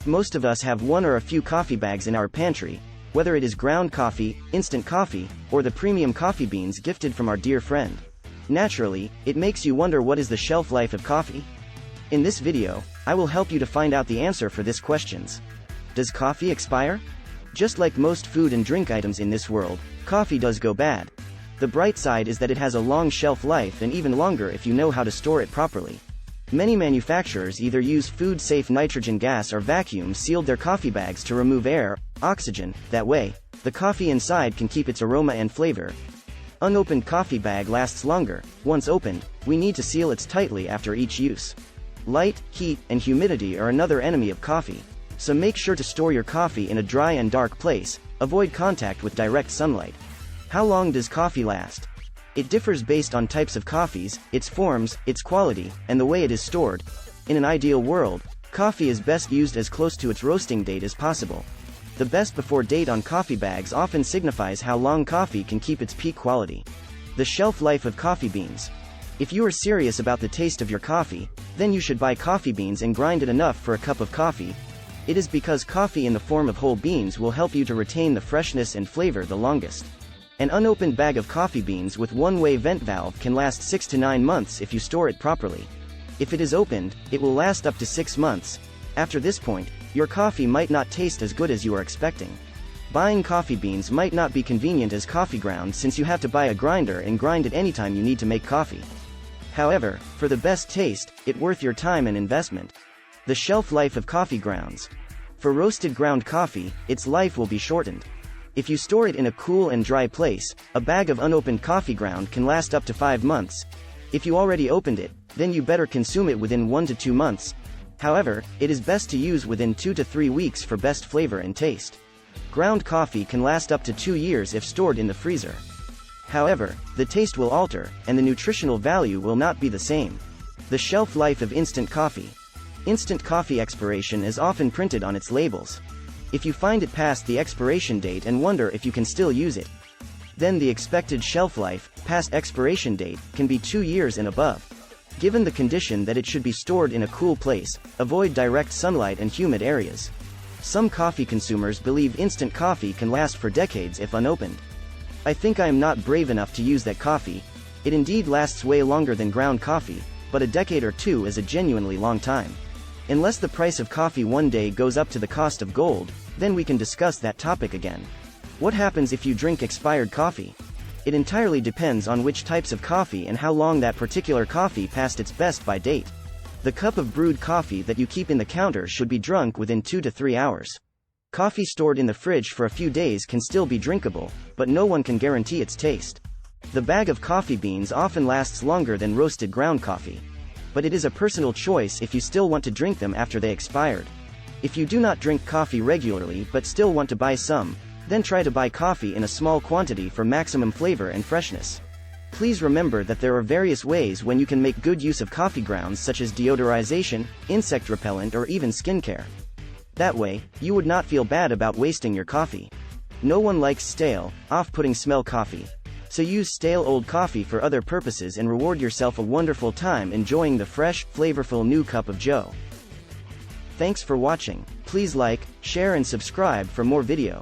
Most of us have one or a few coffee bags in our pantry, whether it is ground coffee, instant coffee, or the premium coffee beans gifted from our dear friend. Naturally, it makes you wonder, what is the shelf life of coffee? In this video, I will help you to find out the answer for these questions. Does coffee expire? Just like most food and drink items in this world, coffee does go bad. The bright side is that it has a long shelf life, and even longer if you know how to store it properly. Many manufacturers either use food-safe nitrogen gas or vacuum-sealed their coffee bags to remove air, oxygen. That way, the coffee inside can keep its aroma and flavor. Unopened coffee bag lasts longer. Once opened, we need to seal it tightly after each use. Light, heat, and humidity are another enemy of coffee, so make sure to store your coffee in a dry and dark place. Avoid contact with direct sunlight. How long does coffee last? It differs based on types of coffees, its forms, its quality, and the way it is stored. In an ideal world, coffee is best used as close to its roasting date as possible. The best before date on coffee bags often signifies how long coffee can keep its peak quality. The shelf life of coffee beans. If you are serious about the taste of your coffee, then you should buy coffee beans and grind it enough for a cup of coffee. It is because coffee in the form of whole beans will help you to retain the freshness and flavor the longest. An unopened bag of coffee beans with one-way vent valve can last 6 to 9 months if you store it properly. If it is opened, it will last up to 6 months. After this point, your coffee might not taste as good as you are expecting. Buying coffee beans might not be convenient as coffee grounds, since you have to buy a grinder and grind it anytime you need to make coffee. However, for the best taste, it's worth your time and investment. The shelf life of coffee grounds. For roasted ground coffee, its life will be shortened. If you store it in a cool and dry place, a bag of unopened coffee ground can last up to 5 months. If you already opened it, then you better consume it within 1 to 2 months. However, it is best to use within 2 to 3 weeks for best flavor and taste. Ground coffee can last up to 2 years if stored in the freezer. However, the taste will alter, and the nutritional value will not be the same. The shelf life of instant coffee. Instant coffee expiration is often printed on its labels. If you find it past the expiration date and wonder if you can still use it, then the expected shelf life, past expiration date, can be 2 years and above. Given the condition that it should be stored in a cool place, avoid direct sunlight and humid areas. Some coffee consumers believe instant coffee can last for decades if unopened. I think I am not brave enough to use that coffee. It indeed lasts way longer than ground coffee, but a decade or two is a genuinely long time. Unless the price of coffee one day goes up to the cost of gold, then we can discuss that topic again. What happens if you drink expired coffee? It entirely depends on which types of coffee and how long that particular coffee passed its best by date. The cup of brewed coffee that you keep in the counter should be drunk within 2 to 3 hours. Coffee stored in the fridge for a few days can still be drinkable, but no one can guarantee its taste. The bag of coffee beans often lasts longer than roasted ground coffee. But it is a personal choice if you still want to drink them after they expired. If you do not drink coffee regularly but still want to buy some, then try to buy coffee in a small quantity for maximum flavor and freshness. Please remember that there are various ways when you can make good use of coffee grounds, such as deodorization, insect repellent, or even skincare. That way, you would not feel bad about wasting your coffee. No one likes stale, off-putting smell coffee. So use stale old coffee for other purposes and reward yourself a wonderful time enjoying the fresh, flavorful new cup of joe. Thanks for watching. Please like, share and subscribe for more video.